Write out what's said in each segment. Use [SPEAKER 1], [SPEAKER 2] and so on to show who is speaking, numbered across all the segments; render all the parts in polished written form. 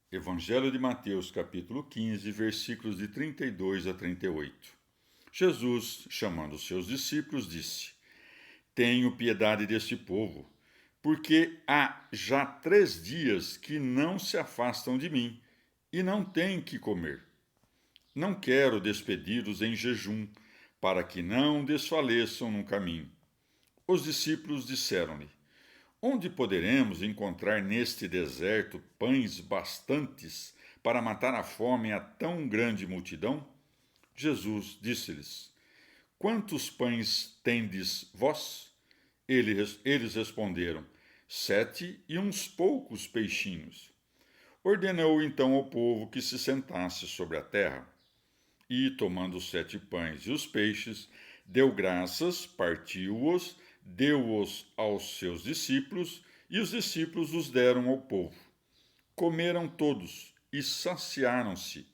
[SPEAKER 1] Evangelho de Mateus, capítulo 15, versículos de 32 a 38. Jesus, chamando os seus discípulos, disse: Tenho piedade deste povo, porque há já 3 dias que não se afastam de mim e não têm que comer. Não quero despedi-los em jejum, para que não desfaleçam no caminho. Os discípulos disseram-lhe: Onde poderemos encontrar neste deserto pães bastantes para matar a fome a tão grande multidão? Jesus disse-lhes: Quantos pães tendes vós? Eles responderam: 7 e uns poucos peixinhos. Ordenou então ao povo que se sentasse sobre a terra. E, tomando os 7 pães e os peixes, deu graças, partiu-os, deu-os aos seus discípulos, e os discípulos os deram ao povo. Comeram todos e saciaram-se.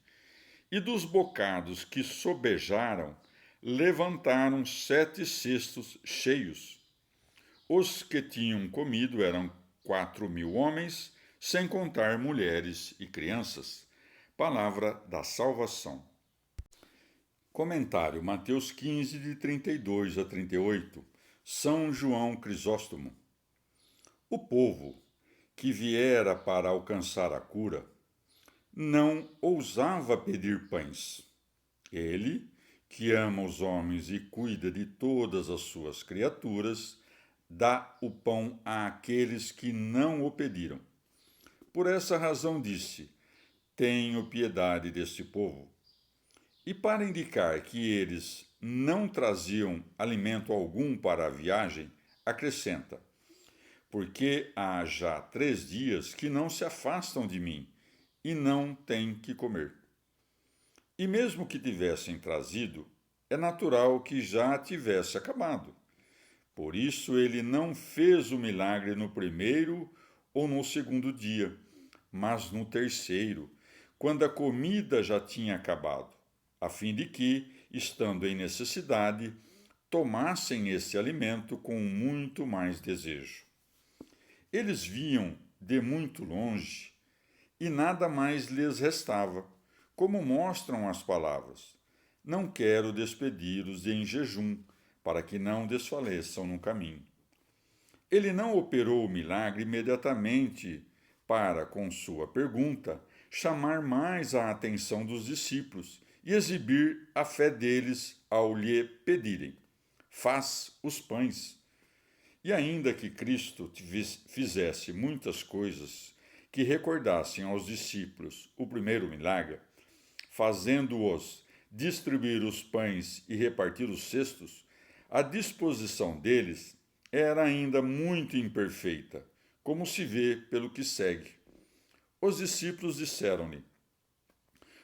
[SPEAKER 1] E dos bocados que sobejaram, levantaram 7 cestos cheios. Os que tinham comido eram 4.000 homens, sem contar mulheres e crianças. Palavra da salvação. Comentário: Mateus 15, de 32 a 38. São João Crisóstomo. O povo que viera para alcançar a cura não ousava pedir pães. Ele, que ama os homens e cuida de todas as suas criaturas, dá o pão àqueles que não o pediram. Por essa razão disse: Tenho piedade deste povo. E para indicar que eles não traziam alimento algum para a viagem, acrescenta: Porque há já 3 dias que não se afastam de mim e não têm que comer. E mesmo que tivessem trazido, é natural que já tivesse acabado. Por isso ele não fez o milagre no primeiro ou no segundo dia, mas no terceiro, quando a comida já tinha acabado, a fim de que, estando em necessidade, tomassem esse alimento com muito mais desejo. Eles viam de muito longe e nada mais lhes restava, como mostram as palavras: Não quero despedir-os em jejum, para que não desfaleçam no caminho. Ele não operou o milagre imediatamente para, com sua pergunta, chamar mais a atenção dos discípulos e exibir a fé deles ao lhe pedirem: Faz os pães. E ainda que Cristo fizesse muitas coisas que recordassem aos discípulos o primeiro milagre, fazendo-os distribuir os pães e repartir os cestos, a disposição deles era ainda muito imperfeita, como se vê pelo que segue. Os discípulos disseram-lhe: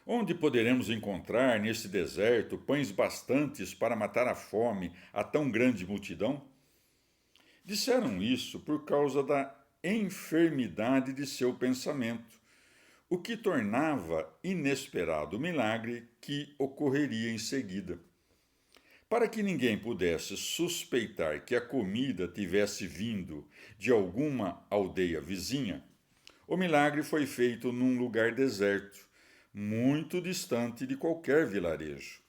[SPEAKER 1] Onde poderemos encontrar nesse deserto pães bastantes para matar a fome a tão grande multidão? Disseram isso por causa da enfermidade de seu pensamento, o que tornava inesperado o milagre que ocorreria em seguida. Para que ninguém pudesse suspeitar que a comida tivesse vindo de alguma aldeia vizinha, o milagre foi feito num lugar deserto, muito distante de qualquer vilarejo.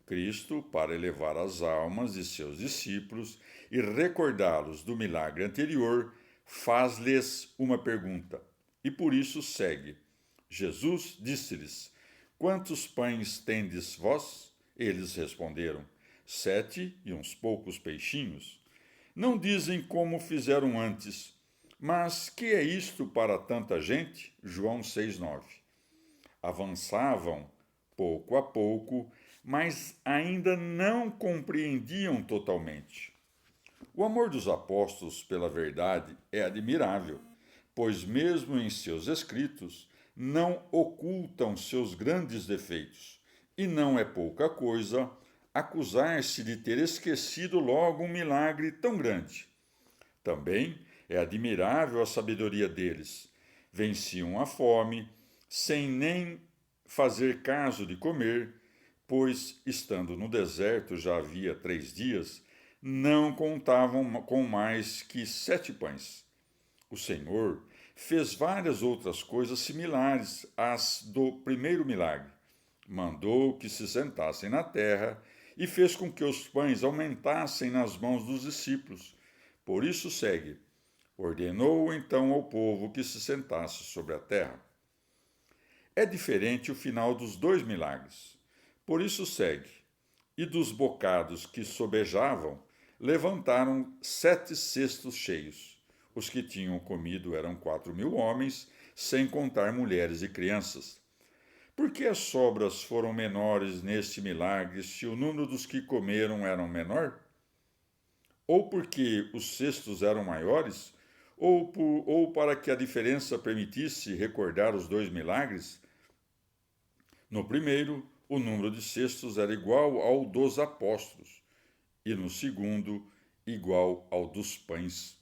[SPEAKER 1] Cristo, para elevar as almas de seus discípulos e recordá-los do milagre anterior, faz-lhes uma pergunta, e por isso segue. Jesus disse-lhes: Quantos pães tendes vós? Eles responderam: 7 e uns poucos peixinhos. Não dizem como fizeram antes. Mas que é isto para tanta gente? João 6,9. Avançavam, pouco a pouco, mas ainda não compreendiam totalmente. O amor dos apóstolos pela verdade é admirável, pois, mesmo em seus escritos, não ocultam seus grandes defeitos, e não é pouca coisa acusar-se de ter esquecido logo um milagre tão grande. Também é admirável a sabedoria deles. Venciam a fome, sem nem fazer caso de comer, pois, estando no deserto já havia 3 dias, não contavam com mais que 7 pães. O Senhor fez várias outras coisas similares às do primeiro milagre. Mandou que se sentassem na terra e fez com que os pães aumentassem nas mãos dos discípulos. Por isso segue. Ordenou então ao povo que se sentasse sobre a terra. É diferente o final dos dois milagres. Por isso segue. E dos bocados que sobejavam, levantaram 7 cestos cheios. Os que tinham comido eram 4.000 homens, sem contar mulheres e crianças. Por que as sobras foram menores neste milagre se o número dos que comeram era menor? Ou porque os cestos eram maiores? Ou para que a diferença permitisse recordar os dois milagres? No primeiro, o número de cestos era igual ao dos apóstolos, e no segundo, igual ao dos pães.